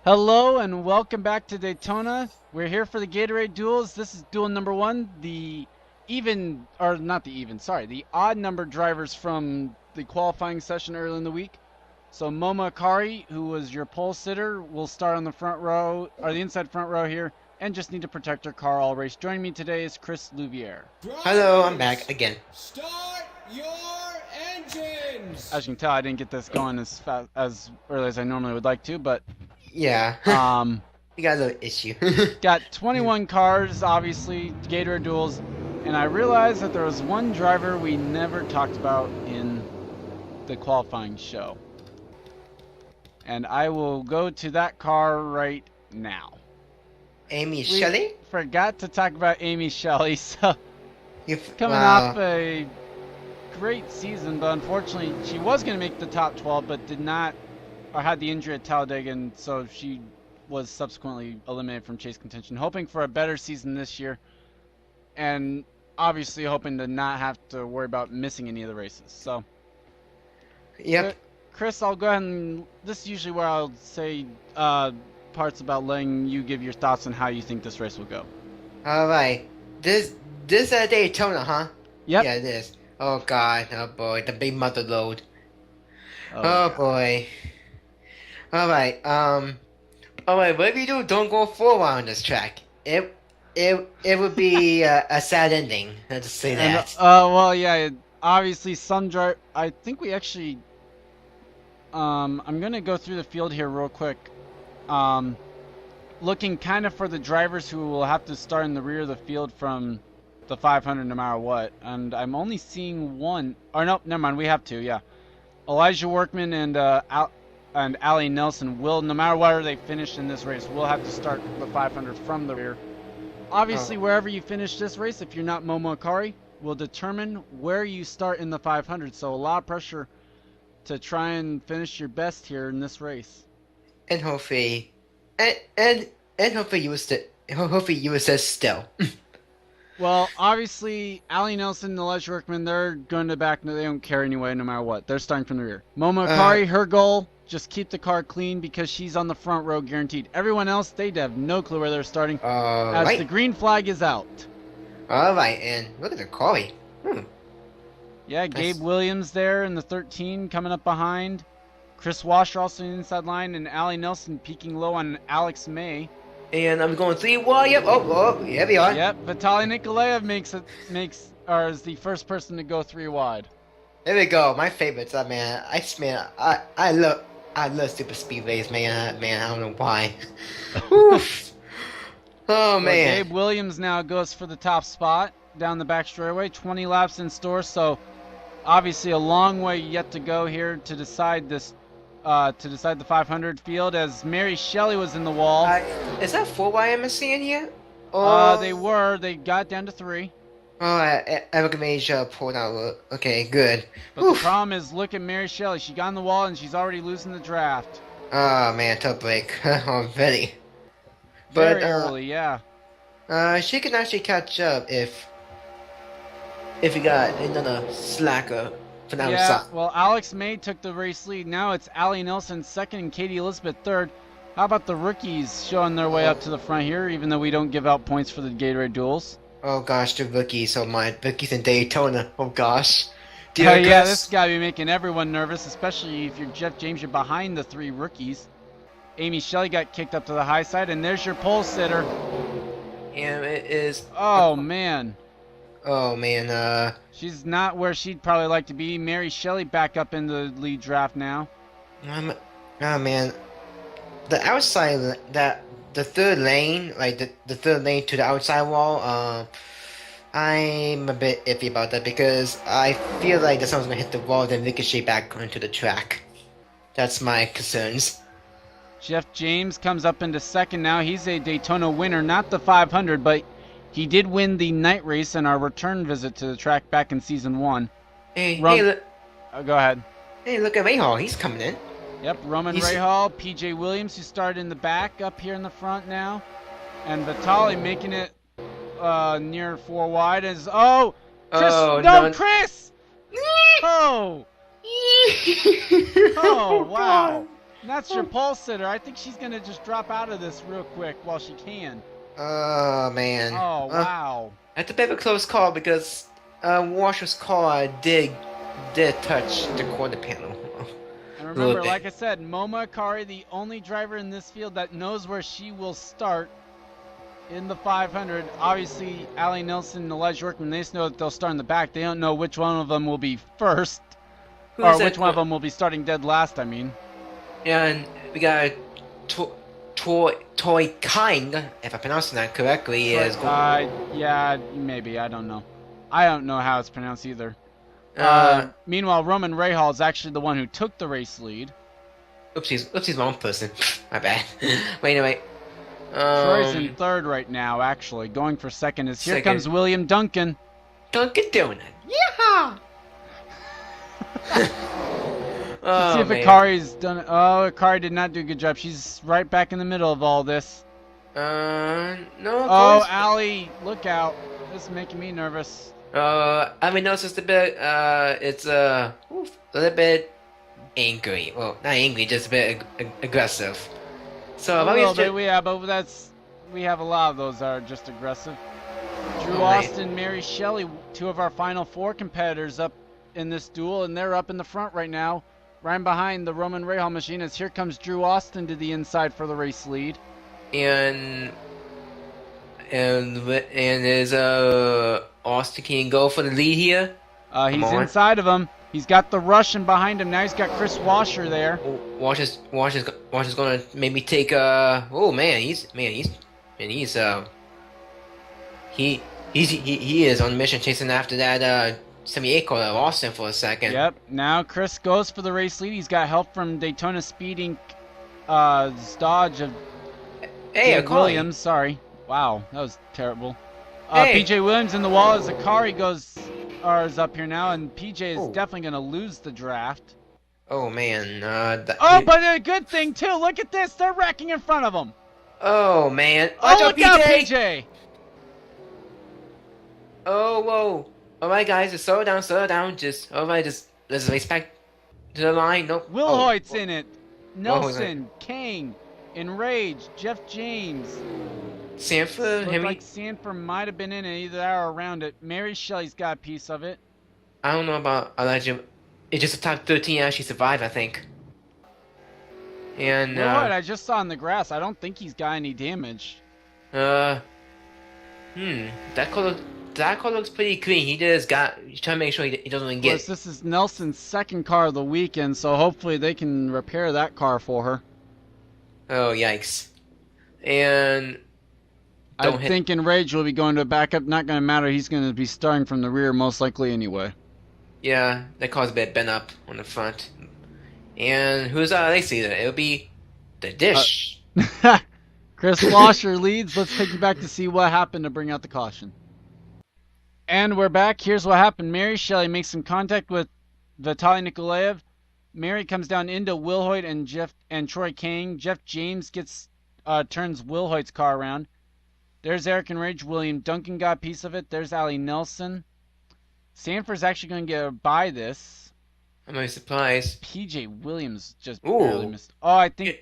Hello and welcome back to Daytona. We're here for the Gatorade Duels. This is duel number one. The the odd number drivers from the qualifying session early in the week. So Momo Akari, who was your pole sitter, will start on the front row, or the inside front row here, and just need to protect her car all race. Joining me today is Chris Louviere. Hello, I'm back again. Start your engines! As you can tell, I didn't get this going as early as I normally would like to, but Yeah. um. We got a little issue. Got 21 cars, obviously, Gatorade Duels, and I realized that there was one driver we never talked about in the qualifying show. And I will go to that car right now. Amy We Shelley? forgot to talk about Amy Shelley, so coming Wow. off a great season, but unfortunately she was going to make the top 12, but did not, or had the injury at Talladega, and so she was subsequently eliminated from chase contention, hoping for a better season this year, and obviously hoping to not have to worry about missing any of the races. So, Yep. Chris, I'll go ahead and this is usually where I'll say parts about letting you give your thoughts on how you think this race will go. Alright. This Daytona, huh? Yep. Yeah, it is. Oh god, oh boy, the big mother load. Oh God. boy. Alright, alright, whatever you do, don't go forward on this track. It would be a sad ending, let's say And, that. well, yeah, obviously I think we actually, I'm going to go through the field here real quick. Looking kind of for the drivers who will have to start in the rear of the field from the 500 no matter what. And I'm only seeing one, or no, never mind, we have two, yeah. Elijah Workman and Allie Nelson will, no matter where they finish in this race, will have to start the 500 from the rear. Obviously, wherever you finish this race, if you're not Momo Akari, will determine where you start in the 500. So a lot of pressure to try and finish your best here in this race. And hopefully, and hopefully you will stay still. Well, obviously, Allie Nelson and Elijah Workman, they're going to back. They don't care anyway, no matter what. They're starting from the rear. Momo Akari, her goal, just keep the car clean because she's on the front row guaranteed. Everyone else, they'd have no clue where they're starting as the Right. green flag is out. Alright, and look at the Corey. Yeah, Gabe Nice. Williams there in the 13 coming up behind. Chris Washer also in the inside line, and Allie Nelson peeking low on Alex May. And I'm going 3 wide. Yep. Oh, here we are. Yep, Vitaly Nikolaev is the first person to go 3 wide. There we go. My favorites. I love super speedways, man. I don't know why. Oof. Oh So man. Gabe Williams now goes for the top spot down the back straightaway. 20 laps in store, so obviously a long way yet to go here to decide this. To decide the 500 field, as Mary Shelley was in the wall. Is that 4 wide I'm seeing here? They got down to 3. Oh, I recommend you pull out. Okay, good. But the problem is, look at Mary Shelley. She got in the wall and she's already losing the draft. Oh man, tough break already. Very But early, yeah. she can actually catch up if you got another slacker from the Yeah, outside. well, Alex May took the race lead. Now it's Allie Nelson second and Katie Elizabeth third. How about the rookies showing their way up to the front here, even though we don't give out points for the Gatorade Duels? Oh gosh, the rookies, oh my, rookies in Daytona, oh gosh. Yeah, Gus. this got to be making everyone nervous, especially if you're Jeff James, you're behind the 3 rookies. Amy Shelley got kicked up to the high side, and there's your pole sitter. And it is, Oh, man. oh man, She's not where she'd probably like to be. Mary Shelley back up in the lead draft now. oh man, the outside, the third lane, like the third lane to the outside wall, I'm a bit iffy about that because I feel like that someone's gonna hit the wall then ricochet back onto the track. That's my concerns. Jeff James comes up into second now. He's a Daytona winner, not the 500, but he did win the night race in our return visit to the track back in season 1. Hey, Rum- hey, look, Go ahead. hey, look at Mayhall, he's coming in. Yep, Roman He's- Rahal, PJ Williams, who started in the back, up here in the front now. And Vitaly making it near 4 wide as, Chris, Oh, no, no. Chris! Oh! Oh, wow. That's your pole sitter. I think she's gonna just drop out of this real quick while she can. Oh man. Oh wow. That's a bit of a close call because Washer's car did touch the quarter panel. And remember, like I said, Momo Akari, the only driver in this field that knows where she will start in the 500. Obviously, Allie Nelson and Elijah Workman, they just know that they'll start in the back. They don't know which one of them will be first, or which one of them will be starting dead last, I mean. Yeah, and we got Toy Kind, if I pronounce that correctly, is going. Yeah, maybe. I don't know. I don't know how it's pronounced either. Meanwhile, Roman Rahal is actually the one who took the race lead. Oopsies, wrong person. My bad. Wait, anyway. Troy's in third right now, actually. Going for second is here comes William Duncan. Dunkin' Donut. Yeehaw! Let's see if Akari's done it. Oh, Akari did not do a good job. She's right back in the middle of all this. No. Oh, Allie, look out. This is making me nervous. I mean, no, it's just a bit, it's, a little bit angry. Well, not angry, just a bit aggressive. So, a little bit, but we have a lot of those that are just aggressive. Drew Austin, Mary Shelley, two of our final four competitors up in this duel, and they're up in the front right now. Right behind the Roman Rahal machine as here comes Drew Austin to the inside for the race lead. And is Austin can go for the lead here? He's inside of him. He's got the Russian behind him. Now he's got Chris Washer there. Washer's gonna maybe take oh man, he is on a mission chasing after that 78 car that lost him for a second. Yep. Now Chris goes for the race lead. He's got help from Daytona Speeding Dodge of Williams. Sorry. Wow, that was terrible. PJ Williams in the wall as Akari is up here now, and PJ is definitely going to lose the draft. Oh man. But a good thing too. Look at this. They're wrecking in front of him. Oh man. Look out, PJ. Oh whoa. Alright guys, just slow down, just let's race back to the line. Nope. Will Hoyt's in it. Nelson, Kang, Enrage, Jeff James. Sanford, Looks like Sanford might have been in it, either there or around it. Mary Shelley's got a piece of it. I don't know about Elijah. It's just the top 13 actually survived, I think. And Will Hoyt, I just saw in the grass. I don't think he's got any damage. That car looks pretty clean. He's trying to make sure he doesn't get. Plus, this is Nelson's second car of the weekend, so hopefully they can repair that car for her. Oh yikes! And I think Enrage will be going to a backup. Not going to matter. He's going to be starting from the rear most likely anyway. Yeah, that car's a bit bent up on the front. And who's our race leader? It'll be the Dish. Chris Washer leads. Let's take you back to see what happened to bring out the caution. And we're back. Here's what happened. Mary Shelley makes some contact with Vitaly Nikolaev. Mary comes down into Will Hoyt and Troy Kang. Jeff James turns Will Hoyt's car around. There's Eric Enrage. William Duncan got a piece of it. There's Allie Nelson. Sanford's actually going to get by this. I'm really surprised. PJ Williams just barely missed. Oh, I think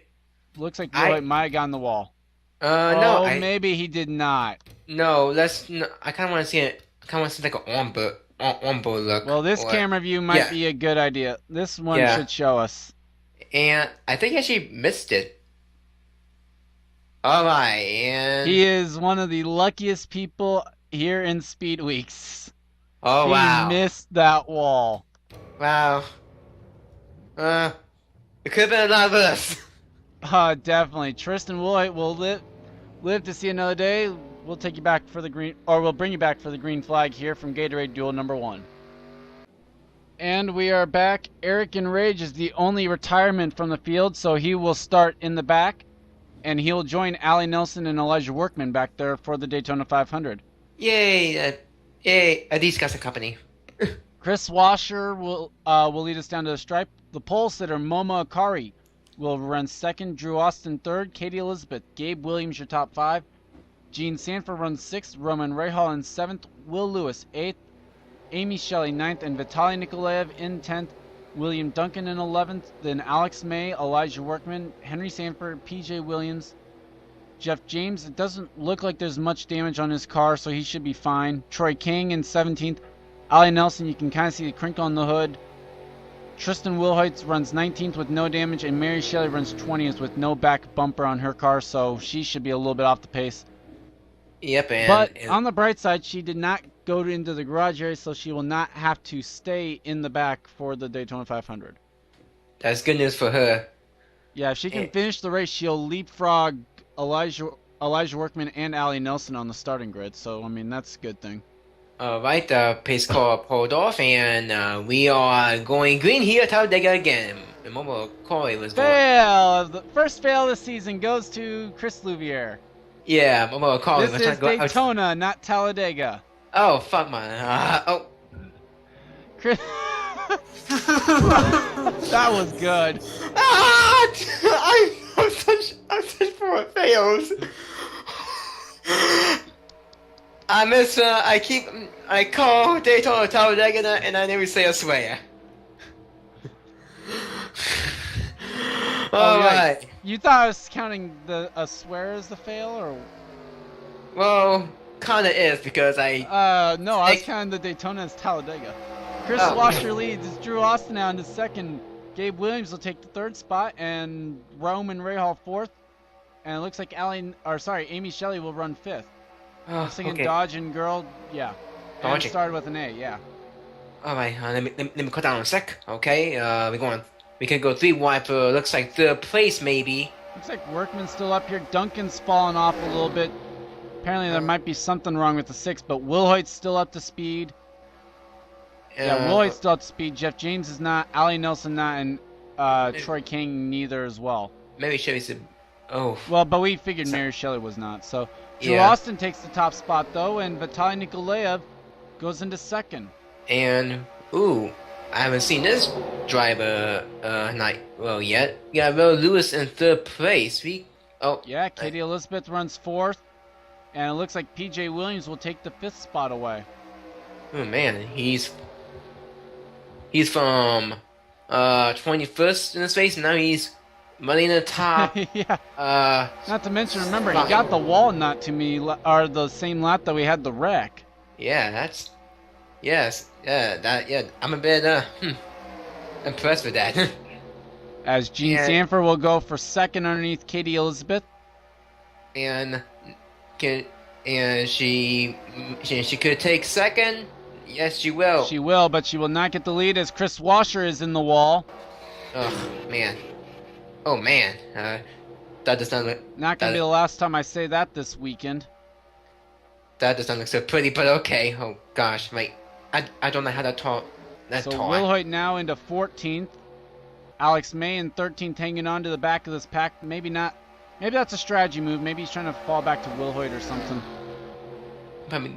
looks like Will Hoyt might have gotten the wall. No. Maybe he did not. No, I kind of want to see it. I kind of want to see like an onboard look. Well, this camera view might be a good idea. This one should show us. And I think he actually missed it. Alright, and he is one of the luckiest people here in Speed Weeks. Oh, wow. He missed that wall. Wow. It could have been a lot worse. Definitely. Tristan Wilhoit will live to see another day. We'll take you back for the green, or we'll bring you back for the green flag here from Gatorade Duel number 1. And we are back. Eric Enrage is the only retirement from the field, so he will start in the back. And he'll join Allie Nelson and Elijah Workman back there for the Daytona 500. Yay! These guys are company. Chris Washer will lead us down to the stripe. The pole sitter, Momo Akari, will run second. Drew Austin third. Katie Elizabeth. Gabe Williams, your top 5. Gene Sanford runs 6th. Roman Rahal in 7th. Will Lewis 8th. Amy Shelley 9th. And Vitaly Nikolaev in 10th. William Duncan in 11th, then Alex May, Elijah Workman, Henry Sanford, PJ Williams, Jeff James. It doesn't look like there's much damage on his car, so he should be fine. Troy King in 17th. Allie Nelson, you can kind of see the crinkle on the hood. Tristan Wilhoitz runs 19th with no damage, and Mary Shelley runs 20th with no back bumper on her car, so she should be a little bit off the pace. Yep, But on the bright side, she did not go into the garage area, so she will not have to stay in the back for the Daytona 500. that's good news for her. Yeah, if she can finish the race, she'll leapfrog Elijah Workman and Allie Nelson on the starting grid. So, I mean, that's a good thing. Alright, the pace car pulled off, and we are going green here at Talladega again. Remember, Corey was going. Fail! The first fail of the season goes to Chris Louvier. Yeah, remember, Corey This was is trying to go. Daytona, not Talladega. Oh, fuck, man. Oh. Chris... That was good. I'm such poor fails. I call Daytona Talladega and I never say a swear. Alright. You thought I was counting a swear as the fail, or? Well, kinda is because No, I was counting the Daytona as Talladega. Chris Washer leads. It's Drew Austin now in the second. Gabe Williams will take the third spot, and Roman Rahal fourth. And it looks like Amy Shelley will run fifth. I'm thinking okay. Dodge and Girl, yeah. And it started with an A, yeah. Alright, let me cut down a sec. Okay, we can go 3 wide for looks like third place maybe. Looks like Workman's still up here. Duncan's fallen off a little bit. Apparently there might be something wrong with the 6, but Wilhoit's still up to speed. Yeah, Wilhoit's still up to speed. Jeff James is not. Allie Nelson not, and Troy King neither as well. Maybe Chevy said, oh. Well, but we figured Mary Shelley was not. So Drew Austin takes the top spot though, and Vitaly Nikolaev goes into second. And I haven't seen this driver yet. We got Will Lewis in third place. Yeah, Katie Elizabeth runs fourth, and it looks like PJ Williams will take the fifth spot away. Oh man, he's from 21st in this race, and now he's running the top. Yeah. Not to mention, remember, he got the wall not to me, or the same lap that we had the wreck. Yeah, I'm a bit impressed with that. As Gene Sanford will go for second underneath Katie Elizabeth. And she could take second. Yes, she will. She will, but she will not get the lead as Chris Washer is in the wall. Oh man. That does not look. Not gonna be the last time I say that this weekend. That doesn't look so pretty, but okay. Oh gosh, I don't know how to talk. So Wilhoit now into 14th. Alex May in 13th, hanging on to the back of this pack. Maybe not. Maybe that's a strategy move. Maybe he's trying to fall back to Wilhoit or something.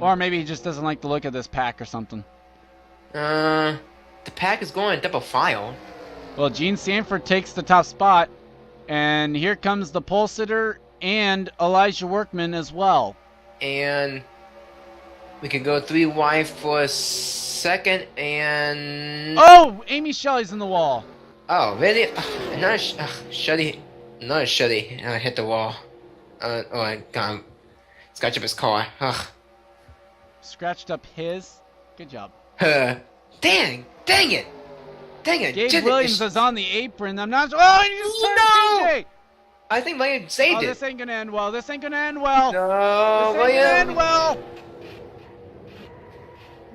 Or maybe he just doesn't like the look of this pack or something. The pack is going double file. Well, Gene Sanford takes the top spot. And here comes the pole sitter and Elijah Workman as well. And we can go 3 wide for a second and... Oh! Amy Shelley's in the wall. Oh, really? Another Shelley hit the wall. I got scratched up his car. Ugh. Scratched up his? Good job. Dang it! Gabe Williams is on the apron. I'm not... Oh, he just turned PJ! I think Williams saved it. This ain't gonna end well. No, This ain't gonna end well.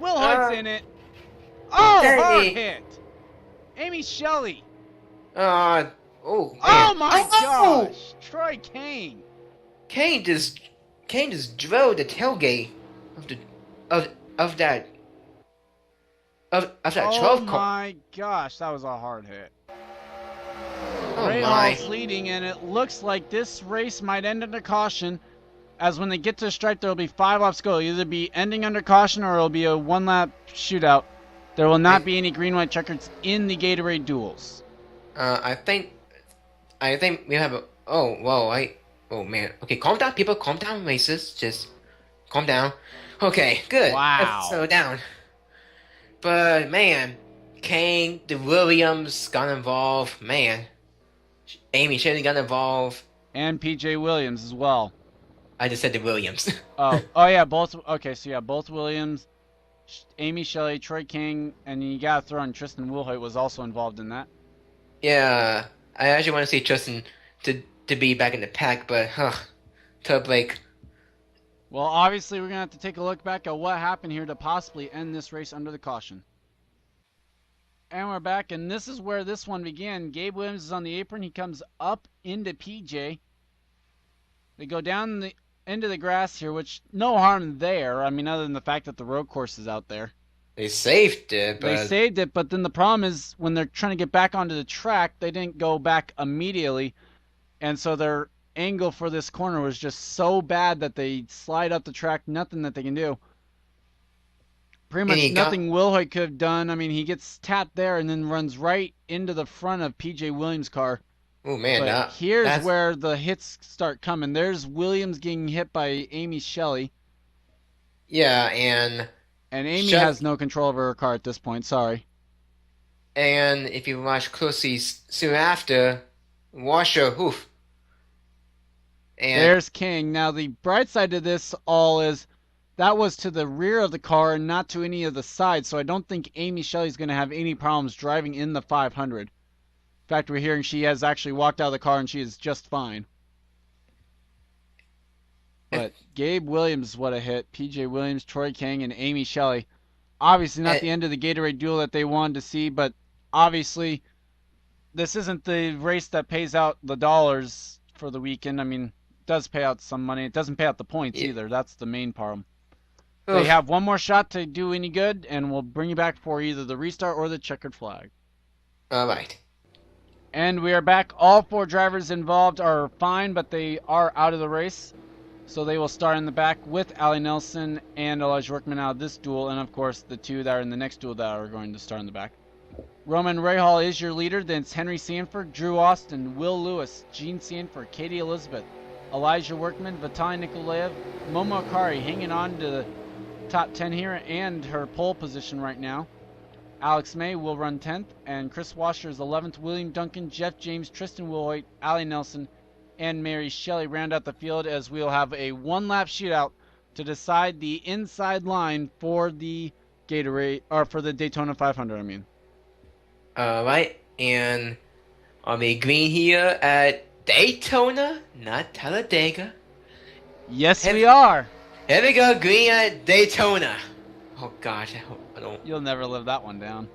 Wilhoit's in it. Oh, hard hit. Amy Shelley. Oh my gosh. Troy Kane. Kane just drilled the tailgate of that 12 Oh car. my gosh, that was a hard hit. Oh Rahal's leading, and it looks like this race might end under caution. As when they get to the stripe, there will be 5 laps to go. It'll either be ending under caution or it'll be a 1-lap shootout. There will not be any green-white checkers in the Gatorade duels. I think we have a... Oh man. Okay, calm down, people. Calm down, racers. Just calm down. Okay, good. Wow. Let's slow down. But man, Kane, the Williams got involved. Man, Amy Shelley got involved. And PJ Williams as well. I just said the Williams. Oh yeah, both. Okay, so yeah, both Williams, Amy Shelley, Troy King, and you gotta throw in Tristan Wilhoit was also involved in that. Yeah, I actually want to see Tristan to be back in the pack, but tough break. Well, obviously we're gonna have to take a look back at what happened here to possibly end this race under the caution. And we're back, and this is where this one began. Gabe Williams is on the apron. He comes up into PJ. They go down into the grass here, which no harm there. I mean, other than the fact that the road course is out there. They saved it, but They saved it, but then the problem is when they're trying to get back onto the track, they didn't go back immediately. And so their angle for this corner was just so bad that they slide up the track, nothing that they can do. Pretty much nothing Wilhoit could have done. I mean, he gets tapped there and then runs right into the front of PJ Williams' car. Oh man, but here's where the hits start coming. There's Williams getting hit by Amy Shelley. Yeah, and Amy has no control over her car at this point. Sorry. And if you watch closely soon after, Washer, oof. And there's King. Now the bright side of this all is that was to the rear of the car and not to any of the sides. So I don't think Amy Shelley's going to have any problems driving in the 500. In fact, we're hearing she has actually walked out of the car and she is just fine. But Gabe Williams is what a hit. PJ Williams, Troy King, and Amy Shelley. Obviously not the end of the Gatorade duel that they wanted to see, but obviously this isn't the race that pays out the dollars for the weekend. I mean, it does pay out some money. It doesn't pay out the points either. That's the main problem. They have one more shot to do any good, and we'll bring you back for either the restart or the checkered flag. All right. And we are back. All 4 drivers involved are fine, but they are out of the race. So they will start in the back with Allie Nelson and Elijah Workman out of this duel. And, of course, the 2 that are in the next duel that are going to start in the back. Roman Rahal is your leader. Then it's Henry Sanford, Drew Austin, Will Lewis, Gene Sanford, Katie Elizabeth, Elijah Workman, Vitaly Nikolaev, Momo Akari hanging on to the top 10 here and her pole position right now. Alex May will run 10th, and Chris Washer is 11th. William Duncan, Jeff James, Tristan Wilhoit, Allie Nelson, and Mary Shelley round out the field as we'll have a 1-lap shootout to decide the inside line for the Gatorade, or for the Daytona 500, I mean. Alright, and on the green here at Daytona, not Talladega. Yes, we are. Here we go, green at Daytona. Oh gosh, I hope I don't. You'll never live that one down.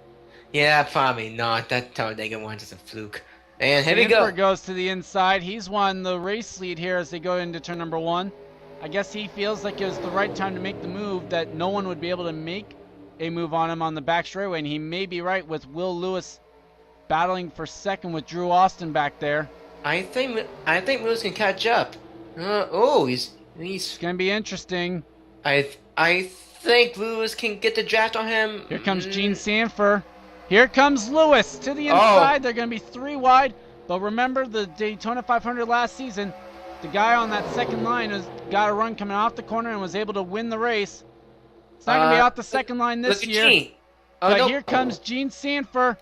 Yeah, probably not. That Talladega one's just a fluke. And here we go. Sanford goes to the inside. He's won the race lead here as they go into turn number 1. I guess he feels like it was the right time to make the move, that no one would be able to make a move on him on the back straightaway, and he may be right with Will Lewis battling for second with Drew Austin back there. I think Lewis can catch up. He's gonna be interesting. I think Lewis can get the draft on him. Here comes Gene Sanford. Here comes Lewis to the inside. They're gonna be 3 wide. But remember the Daytona 500 last season, the guy on that second line has got a run coming off the corner and was able to win the race. It's not gonna be off the second line this year. But here comes Gene Sanford.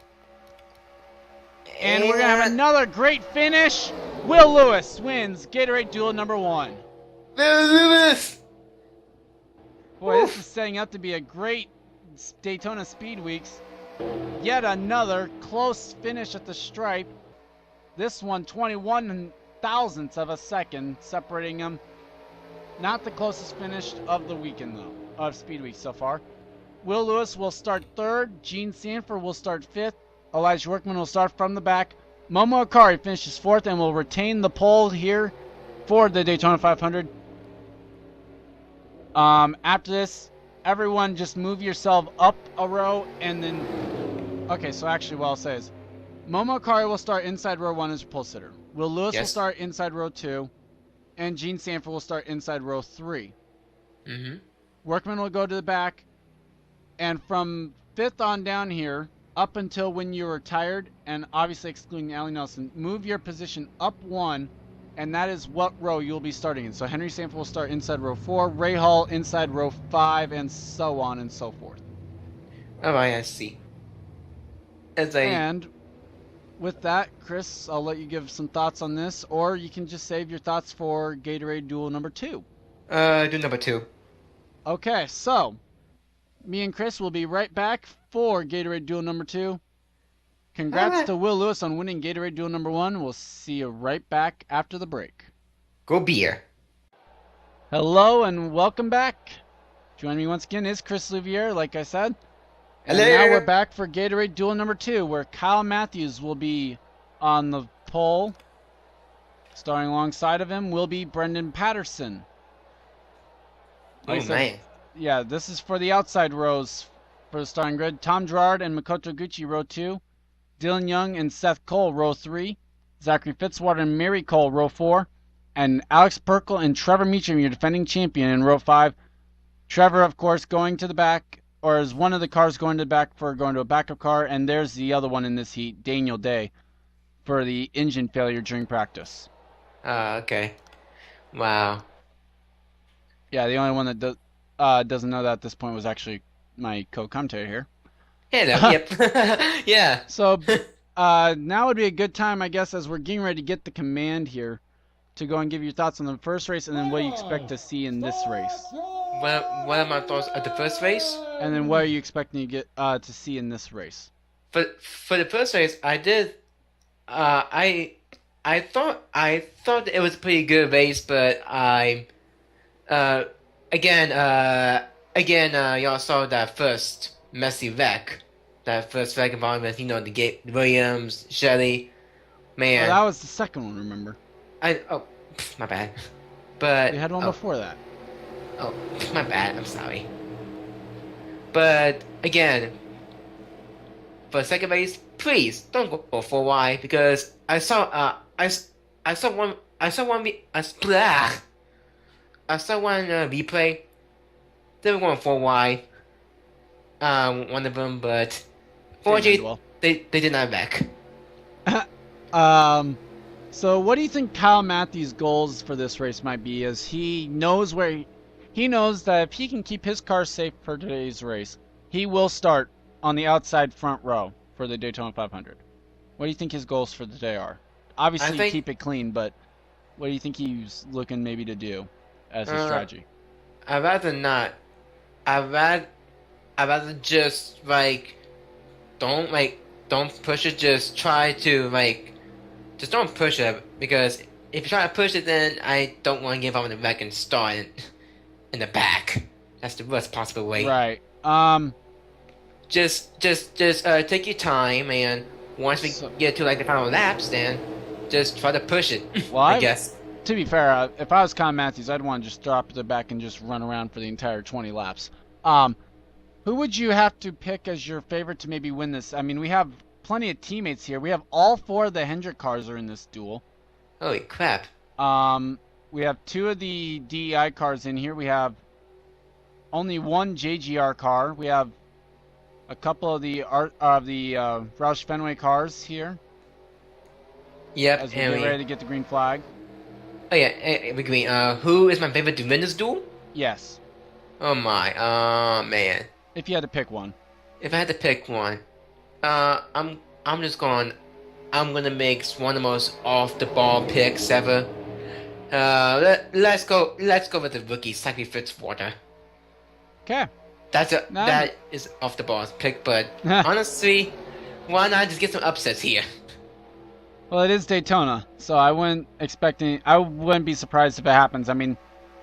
And we're gonna have another great finish. Will Lewis wins Gatorade Duel number 1. Will Lewis! Boy, this is setting up to be a great Daytona Speed Weeks. Yet another close finish at the stripe. This one 21 thousandths of a second separating them. Not the closest finish of the weekend though, of Speed Week so far. Will Lewis will start 3rd. Gene Sanford will start 5th. Elijah Workman will start from the back. Momo Akari finishes 4th and will retain the pole here for the Daytona 500. After this, everyone just move yourself up a row and then... Okay, so actually what I'll say is Momo Akari will start inside row 1 as a pole sitter. Will Lewis will start inside row 2. And Gene Sanford will start inside row 3. Workman will go to the back. And from 5th on down here, up until when you're retired, and obviously excluding Allie Nelson, move your position up 1, and that is what row you'll be starting in. So Henry Sanford will start inside row 4, Ray Hall inside row 5, and so on and so forth. Alright, I see. It's like, And with that, Chris, I'll let you give some thoughts on this, or you can just save your thoughts for Gatorade Duel number 2. do number 2. Okay, so me and Chris will be right back for Gatorade Duel number 2. Congrats Alright. to Will Lewis on winning Gatorade Duel number 1. We'll see you right back after the break. Go beer. Hello and welcome back. Joining me once again is Chris Louvier, like I said. And Hello. now we're back for Gatorade Duel number 2, where Kyle Matthews will be on the pole. Starring alongside of him will be Brendan Patterson. Like I said, man. yeah, this is for the outside rows for the starting grid. Tom Gerard and Makoto Gucci, row 2. Dylan Young and Seth Cole, row 3. Zachary Fitzwater and Mary Cole, row 4. And Alex Perkle and Trevor Meacham, your defending champion, in row 5. Trevor, of course, going to the back, or is one of the cars going to the back for going to a backup car. And there's the other one in this heat, Daniel Day, for the engine failure during practice. Okay. Wow. Yeah, the only one that doesn't know that at this point was actually my co-commentator here. Hello. Yep. Yeah. So now would be a good time, I guess, as we're getting ready to get the command here, to go and give your thoughts on the first race and then what you expect to see in this race. What are my thoughts of the first race? And then what are you expecting to get to see in this race? For the first race, I did. I thought it was a pretty good race, but again, y'all saw that first messy wreck, that first wreck involvement. You know, the Williams, Shelley, man. Well, that was the second one, remember? My bad. But We had one before that. Oh, my bad. I'm sorry. But again, for the second race, please don't go for Y, because I saw one replay. They were going for Y. One of them, but fortunately they did not back. So what do you think Kyle Matthews' goals for this race might be? As he knows he knows that if he can keep his car safe for today's race, he will start on the outside front row for the Daytona 500. What do you think his goals for the day are? Obviously, keep it clean, but what do you think he's looking maybe to do as his strategy? I'd rather not. I'd rather just don't push it. Just try to just don't push it, because if you try to push it, then I don't want to give up on the wreck and start in the back. That's the worst possible way. Right. Just take your time, and once we get to the final laps, then just try to push it. Well, I guess. To be fair, if I was Kyle Matthews, I'd want to just drop to the back and just run around for the entire 20 laps. Who would you have to pick as your favorite to maybe win this? I mean, we have plenty of teammates here. We have all 4 of the Hendrick cars are in this duel. Holy crap. We have 2 of the DEI cars in here. We have only 1 JGR car. We have a couple of the Roush Fenway cars here. Yep. As we get ready to get the green flag. Oh yeah, we green. Who is my favorite to win this duel? Yes. Oh my. Man. If you had to pick one. If I had to pick one, I'm gonna make one of the most off the ball picks ever. Let's go with the rookie, Zachary Fitzwater. Okay. That is off the ball pick, but honestly, why not just get some upsets here? Well, it is Daytona, so I wouldn't be surprised if it happens. I mean,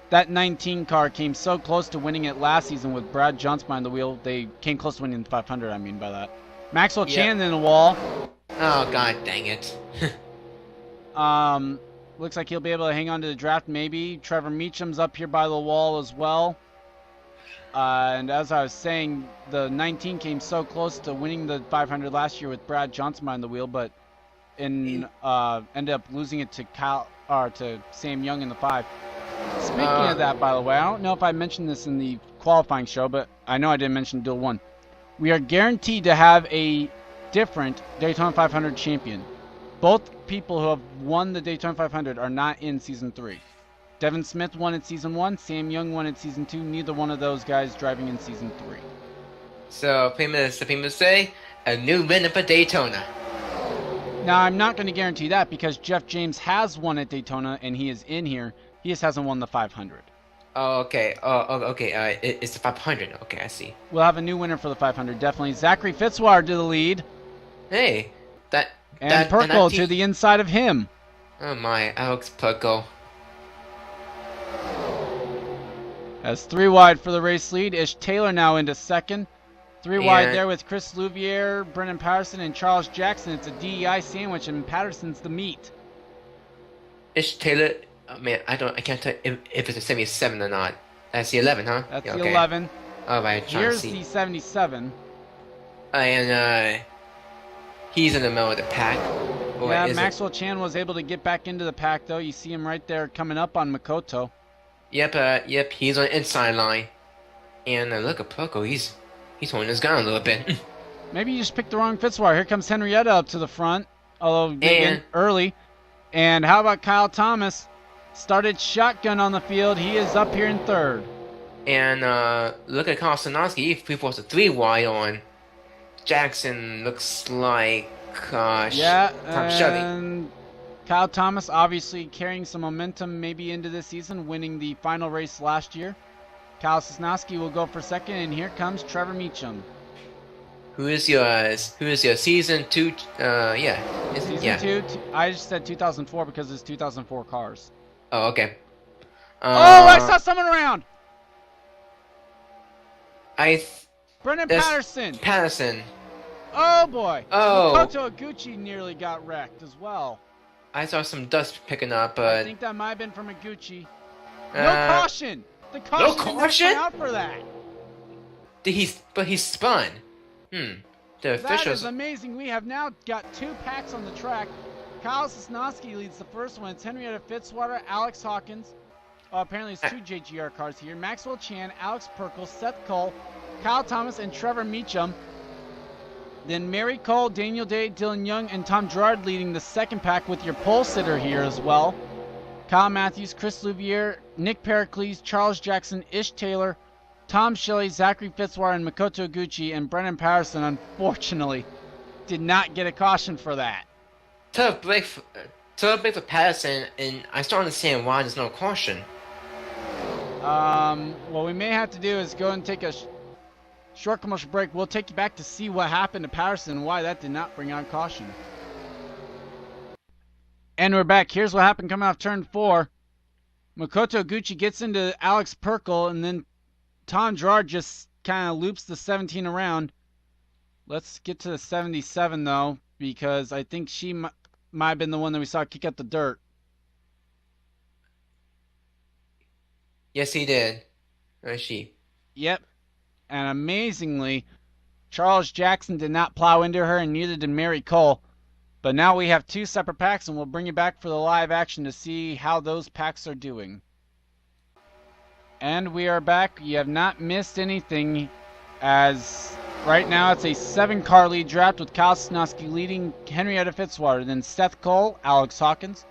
that 19 car came so close to winning it last season with Brad Johnson behind the wheel. They came close to winning the 500, I mean by that. Maxwell Chan in the wall. Oh, god dang it. Looks like he'll be able to hang on to the draft maybe. Trevor Meacham's up here by the wall as well. And as I was saying, the 19 came so close to winning the 500 last year with Brad Johnson behind the wheel, but ended up losing it to Sam Young in the 5. Speaking of that, by the way, I don't know if I mentioned this in the qualifying show, but I know I didn't mention Duel 1. We are guaranteed to have a different Daytona 500 champion. Both people who have won the Daytona 500 are not in Season 3. Devin Smith won in Season 1, Sam Young won in Season 2, neither one of those guys driving in Season 3. So, famous to say, a new winner for Daytona. Now, I'm not going to guarantee that because Jeff James has won at Daytona and he is in here. He just hasn't won the 500. Oh, okay. Okay. It's the 500. Okay, I see. We'll have a new winner for the 500, definitely. Zachary Fitzwater to the lead. Hey, And Perkle to the inside of him. Oh my, Alex Perkle. As 3 wide for the race lead. Ish Taylor now into second. 3 wide there with Chris Louvier, Brennan Patterson, and Charles Jackson. It's a DEI sandwich, and Patterson's the meat. Ish Taylor, oh man, I can't tell if it's a 77 or not. That's the 11, huh? That's Yeah, the okay. 11. All right, Here's the 77. And he's in the middle of the pack. Or Yeah, is Maxwell Chan was able to get back into the pack, though. You see him right there coming up on Makoto. Yep, he's on the inside line. And look at Perkle, he's holding his gun a little bit. Maybe you just picked the wrong Fitzwater. Here comes Henrietta up to the front, although again, early. And how about Kyle Thomas? Started shotgun on the field. He is up here in third. And look at Kyle Sinowski. He forced a 3 wide on Jackson. Looks like Tom Chevy. And Kyle Thomas obviously carrying some momentum maybe into this season, winning the final race last year. Kyle Sosnowski will go for second, and here comes Trevor Meacham. Who is your season 2? Season 2. I just said 2004 because it's 2004 cars. Oh, okay. Oh, I saw someone around. Brendan Patterson. Patterson. Oh boy. Oh. Makoto Iguchi nearly got wrecked as well. I saw some dust picking up, I but think that might have been from Iguchi. No caution. The caution no caution? didn't come out for that. But he spun. The That officials. is amazing. We have now got 2 packs on the track. Kyle Sosnowski leads the first one. It's Henrietta Fitzwater, Alex Hawkins. Apparently it's 2 JGR cars here. Maxwell Chan, Alex Perkle, Seth Cole, Kyle Thomas, and Trevor Meacham. Then Mary Cole, Daniel Day, Dylan Young, and Tom Gerard leading the second pack with your pole sitter here as well. Kyle Matthews, Chris Louvier, Nick Pericles, Charles Jackson, Ish Taylor, Tom Shelley, Zachary Fitzwater, and Makoto Iguchi, and Brennan Patterson, unfortunately, did not get a caution for that. Tough break for Patterson, and I still understand why there's no caution. What we may have to do is go and take a short commercial break. We'll take you back to see what happened to Patterson and why that did not bring on caution. And we're back. Here's what happened coming off turn 4. Makoto Iguchi gets into Alex Perkle, and then Tom Gerard just kind of loops the 17 around. Let's get to the 77, though, because I think she might have been the one that we saw kick up the dirt. Yes, he did. Or she. Yep. And amazingly, Charles Jackson did not plow into her, and neither did Mary Cole. But now we have 2 separate packs, and we'll bring you back for the live action to see how those packs are doing. And we are back. You have not missed anything, as right now it's a 7-car lead draft with Kyle Sosnowski leading Henrietta Fitzwater. Then Seth Cole, Alex Hawkins.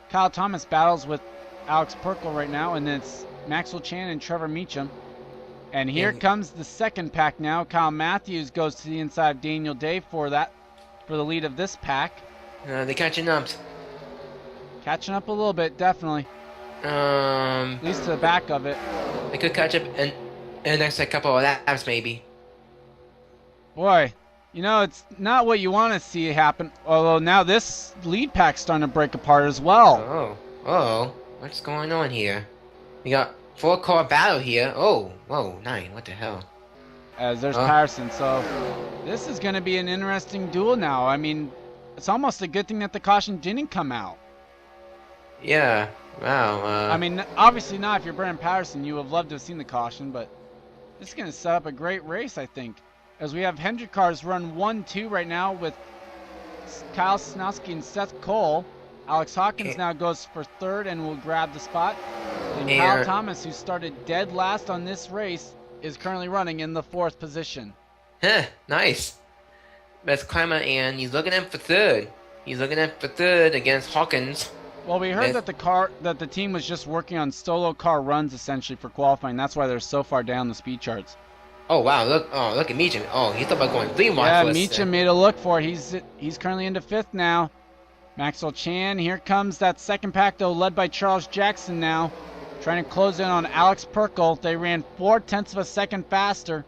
Kyle Thomas battles with Alex Perkle right now, and then it's Maxwell Chan and Trevor Meacham. And here comes the second pack now. Kyle Matthews goes to the inside of Daniel Day for the lead of this pack. They're catching up. Catching up a little bit, definitely. At least to the back of it. They could catch up in the next couple of laps, maybe. Boy, you know, it's not what you want to see happen. Although now this lead pack's starting to break apart as well. Oh, what's going on here? We got 4-car battle here. Oh, whoa, 9, what the hell? As there's Patterson, so this is going to be an interesting duel now. I mean, it's almost a good thing that the caution didn't come out. Yeah, wow. I mean, obviously not if you're Brennan Patterson. You would have loved to have seen the caution, but this is going to set up a great race, I think. As we have Hendrick cars run 1-2 right now with Kyle Sosnowski and Seth Cole. Alex Hawkins now goes for third and will grab the spot. And Kyle Thomas, who started dead last on this race, is currently running in the 4th position. Nice. That's Clemmer, and he's looking in for third. He's looking in for third against Hawkins. Well, we heard that the team was just working on solo car runs essentially for qualifying. That's why they're so far down the speed charts. Oh wow, look at Meacham. Oh, he's about going 3 wide Yeah, for us. Meacham made a look for it. He's currently into 5th now. Maxwell Chan, here comes that second pack though, led by Charles Jackson now. Trying to close in on Alex Perkle. They ran 0.4 of a second faster,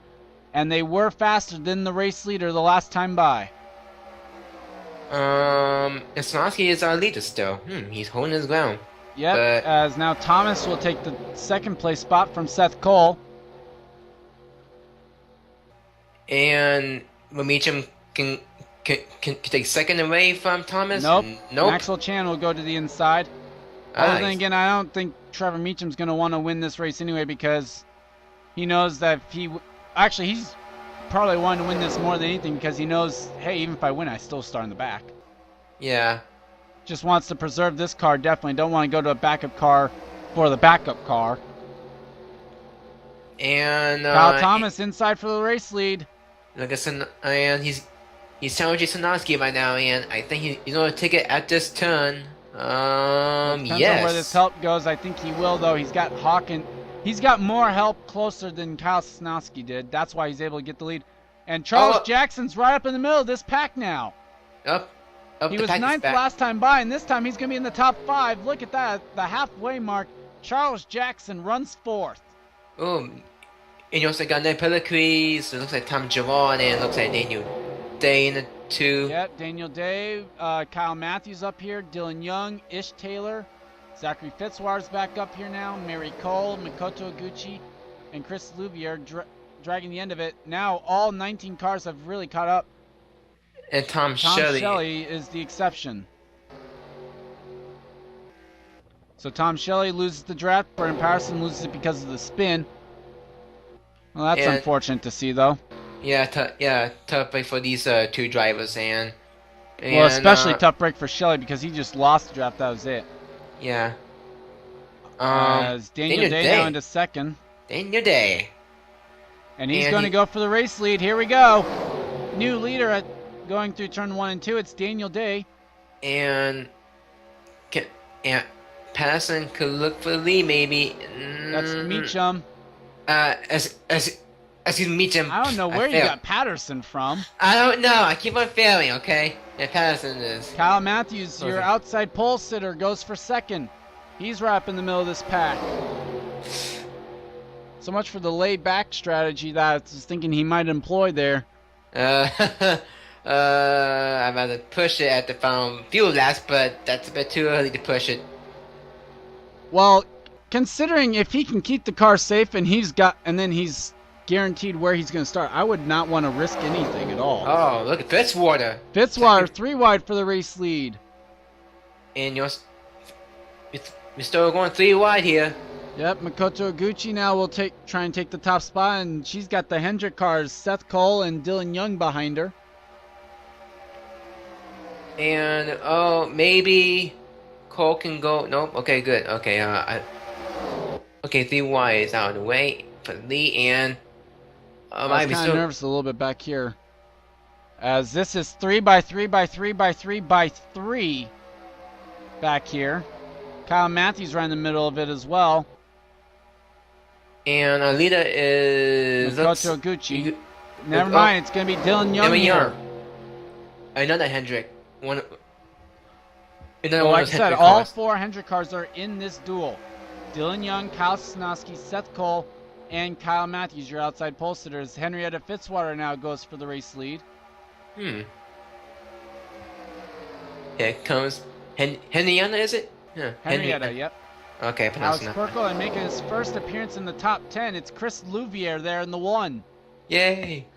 and they were faster than the race leader the last time by. And Snosky is our leader still. He's holding his ground. Yep, But- as now Thomas will take the second place spot from Seth Cole. And Meacham can take second away from Thomas? Nope. Nope. Maxwell Chan will go to the inside. Other than Nice. again, I don't think Trevor Meacham's going to want to win this race anyway because he knows that if he... Actually, he's probably wanting to win this more than anything because he knows, hey, even if I win, I still start in the back. Yeah. Just wants to preserve this car, definitely. Don't want to go to a backup car for the backup car. And Kyle Thomas inside for the race lead. Like I said, and he's challenging Sonosky right now, and I think he's going to take it at this turn. Depends on Yes. where this help goes. I think he will, though. He's got Hawkins. He's got more help closer than Kyle Sosnowski did. That's why he's able to get the lead. And Charles Jackson's right up in the middle of this pack now. Up. He the was pack is 9th back. last time by, and this time he's going to be in the top 5. Look at that. The halfway mark. Charles Jackson runs 4th. Oh, and you also got Ned Pellicree, so it looks like Tom Javon, and it looks like Daniel Day in the 2. Yep, Daniel Day, Kyle Matthews up here, Dylan Young, Ish Taylor, Zachary Fitzwater's back up here now, Mary Cole, Mikoto Oguchi, and Chris Louvier dragging the end of it. Now all 19 cars have really caught up. And Tom Tom Shelley. Shelley is the exception. So Tom Shelley loses the draft, Brian Patterson loses it because of the spin. Well, that's And- unfortunate to see, though. Yeah, tough break for these 2 drivers, and Well, especially tough break for Shelley because he just lost the draft. That was it. Yeah. As Daniel Day now into 2nd. Daniel Day. And he's And going to go for the race lead. Here we go. New leader going through turn 1 and 2. It's Daniel Day. And Patterson could look for the lead, maybe. That's Meacham. Excuse me, Meacham. I don't know where you failed. got Patterson from. I don't know. I keep on failing, okay? And Patterson is. Kyle Matthews, your Okay. outside pole sitter, goes for 2nd. He's right up in the middle of this pack. So much for the laid-back strategy that I was thinking he might employ there. I'd rather push it at the final few laps, but that's a bit too early to push it. Well, considering if he can keep the car safe and then he's guaranteed where he's going to start, I would not want to risk anything at all. Oh, look at Fitzwater. Fitzwater 3 wide for the race lead. And you're still going 3 wide here. Yep, Mikoto Oguchi now will try and take the top spot, and she's got the Hendrick cars, Seth Cole and Dylan Young behind her. And maybe Cole can go. Nope. Okay, good. Okay. Okay, 3 wide is out of the way for the lead, and I was kind of nervous a little bit back here, as this is 3 by 3 by 3 by 3 by 3 back here. Kyle Matthews right in the middle of it as well. And our leader is Mikoto Oguchi. Never mind, it's going to be Dylan Young here. Another Hendrick. One. Well, like I said, all 4 Hendrick cars are in this duel. Dylan Young, Kyle Sosnowski, Seth Cole, and Kyle Matthews, your outside pole sitters. Henrietta Fitzwater now goes for the race lead. Here comes Henrietta, is it? Yeah, Henrietta, yep. Okay, Alex pronouncing that. Perkle, and making his first appearance in the top 10, it's Chris Louvier there in the 1. Yay!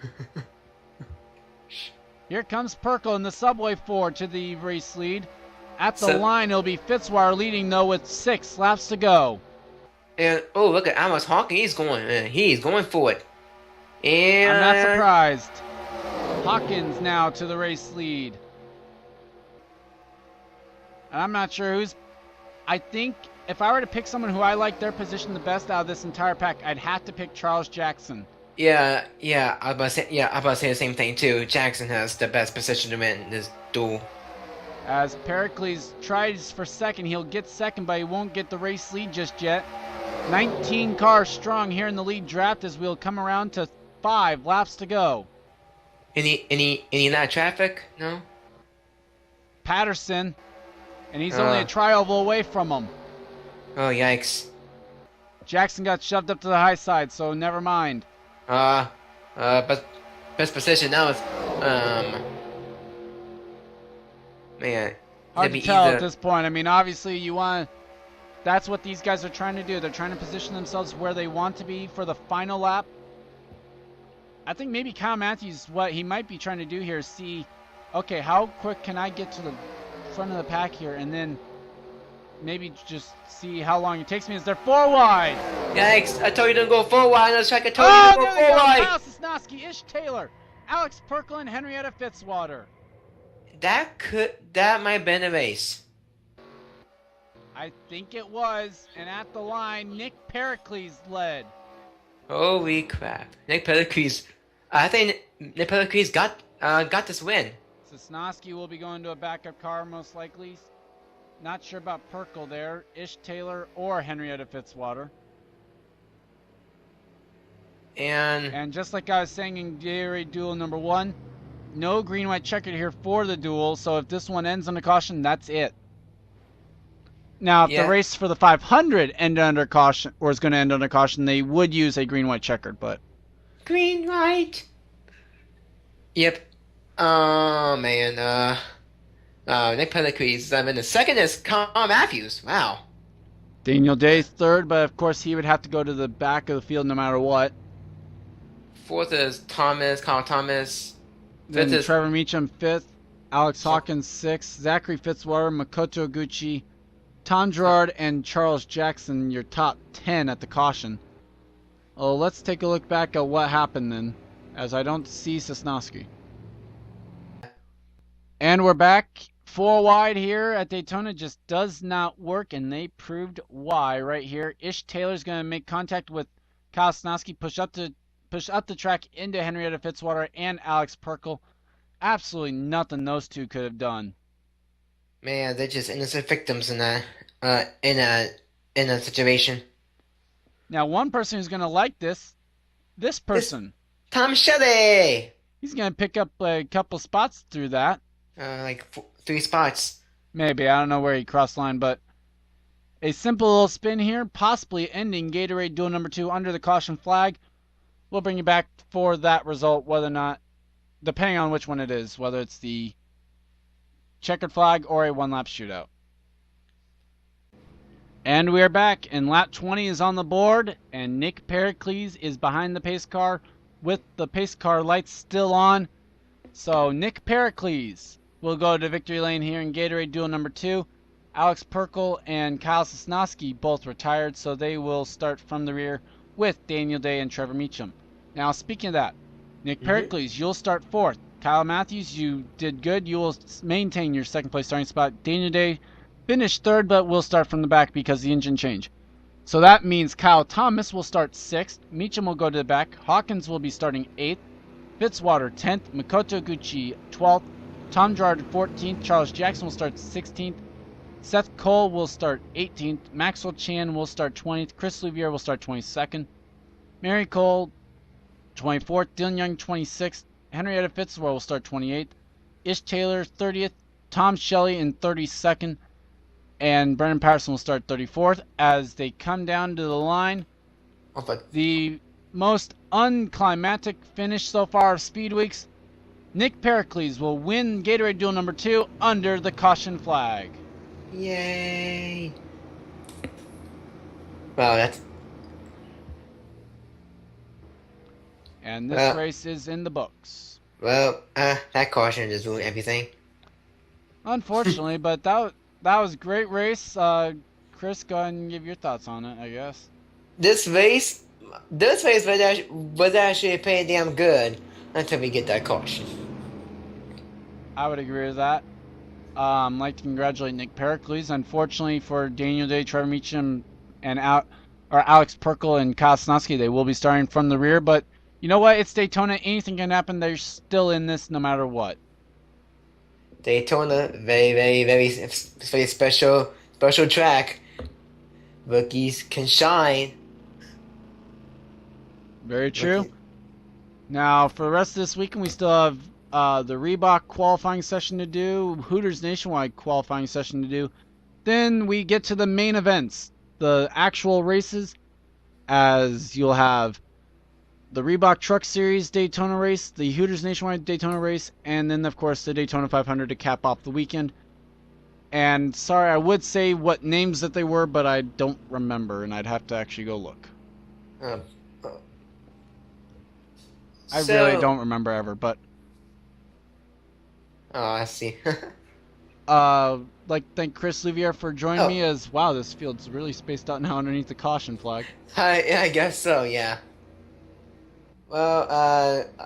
Here comes Perkle in the Subway 4 to the race lead. At the line, it'll be Fitzwater leading, though, with 6 laps to go. And look at Amos Hawkins. He's going for it. And I'm not surprised. Hawkins now to the race lead. And I'm not sure who's... I think if I were to pick someone who I like their position the best out of this entire pack, I'd have to pick Charles Jackson. Yeah, I was about to say the same thing too. Jackson has the best position to win this duel. As Pericles tries for 2nd, he'll get 2nd, but he won't get the race lead just yet. 19 cars strong here in the lead draft as we'll come around to 5 laps to go. Any not traffic? No. Patterson, and he's only a tri-oval away from him. Oh yikes. Jackson got shoved up to the high side, so never mind. But best position now is man. Hard to tell at this point. I mean, obviously you want. That's what these guys are trying to do. They're trying to position themselves where they want to be for the final lap. I think maybe Kyle Matthews, what he might be trying to do here is see, okay, how quick can I get to the front of the pack here, and then maybe just see how long it takes me as they're 4 wide. Yikes! I told you to go 4 wide. I told you to go 4 wide. Kyle Sosnowski, Ish Taylor, Alex Perkle, and Henrietta Fitzwater. That might have been a race. I think it was, and at the line, Nick Pericles led. Holy crap! Nick Pericles. I think Nick Pericles got this win. Sosnowski will be going to a backup car most likely. Not sure about Perkle there, Ish Taylor, or Henrietta Fitzwater. And just like I was saying in Gatorade Duel number 1, no green-white checkered here for the duel, so if this one ends on a caution, that's it. Now, if the race for the 500 ended under caution, or is going to end under caution, they would use a green-white checkered, but... Green-white! Yep. Oh, man, Nick Pericles. I mean, the second is Kyle Matthews. Wow. Daniel Day's third, but of course he would have to go to the back of the field no matter what. Fourth is Kyle Thomas. Then Fifth is Trevor Meacham, 5th. Alex Hawkins, 6th. Zachary Fitzwater, Makoto Gucci, Tom Gerard, and Charles Jackson, your top 10 at the caution. Oh, let's take a look back at what happened then, as I don't see Sosnowski. And we're back. 4 wide here at Daytona just does not work, and they proved why right here. Ish Taylor's going to make contact with Kyle Sosnowski, push up the track into Henrietta Fitzwater and Alex Perkle. Absolutely nothing those two could have done. Man, they're just innocent victims in that in a situation. Now, one person who's going to like this person. Tom Shelley. He's going to pick up a couple spots through that. Like 3 spots. Maybe. I don't know where he crossed line, but a simple little spin here, possibly ending Gatorade Duel number 2 under the caution flag. We'll bring you back for that result, whether or not, depending on which one it is, whether it's the checkered flag or a 1-lap shootout. And we are back, and lap 20 is on the board, and Nick Pericles is behind the pace car with the pace car lights still on. So Nick Pericles will go to victory lane here in Gatorade Duel number 2. Alex Perkle and Kyle Sosnowski both retired, so they will start from the rear with Daniel Day and Trevor Meacham. Now, speaking of that, Nick Pericles, you'll start 4th. Kyle Matthews, you did good. You will maintain your 2nd place starting spot. Daniel Day finished 3rd, but will start from the back because the engine change. So that means Kyle Thomas will start 6th. Meacham will go to the back. Hawkins will be starting 8th. Fitzwater 10th. Makoto Gucci 12th. Tom Gerard 14th. Charles Jackson will start 16th. Seth Cole will start 18th. Maxwell Chan will start 20th. Chris Louvier will start 22nd. Mary Cole 24th. Dylan Young 26th. Henrietta Fitzwater will start 28th. Ish Taylor 30th. Tom Shelley in 32nd. And Brendan Patterson will start 34th. As they come down to the line, the most unclimactic finish so far of Speed Weeks, Nick Pericles will win Gatorade Duel number 2 under the caution flag. Yay! Wow, that's... And this race is in the books. Well, that caution just ruined everything. Unfortunately, but that was a great race. Chris, go ahead and give your thoughts on it, I guess. This race was actually pretty damn good until we get that caution. I would agree with that. I'd like to congratulate Nick Pericles. Unfortunately for Daniel Day, Trevor Meacham, and Alex Perkle and Kyle Sosnowski, they will be starting from the rear. But you know what? It's Daytona. Anything can happen. They're still in this no matter what. Daytona, very special track. Rookies can shine. Very true. Now, for the rest of this weekend, we still have the Reebok qualifying session to do, Hooters Nationwide qualifying session to do. Then we get to the main events, the actual races, as you'll have the Reebok Truck Series Daytona race, the Hooters Nationwide Daytona race, and then, of course, the Daytona 500 to cap off the weekend. And sorry, I would say what names that they were, but I don't remember, and I'd have to actually go look. Uh, I so- really don't remember ever, but Oh, I see. like thank Chris Louvier for joining Oh. me. As wow, this field's really spaced out now underneath the caution flag. I guess so, yeah. Well,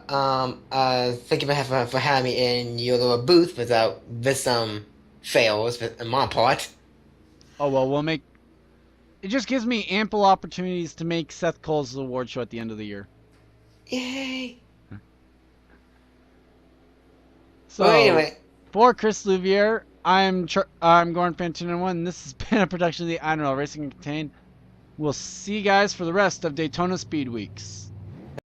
thank you for having me in your little booth without this, fails on my part. Oh well, we'll make. It just gives me ample opportunities to make Seth Cole's award show at the end of the year. Yay! So Well, anyway, for Chris Louvier, I'm Gordon Fantino, and this has been a production of the INORL Racing and Contain. We'll see you guys for the rest of Daytona Speed Weeks.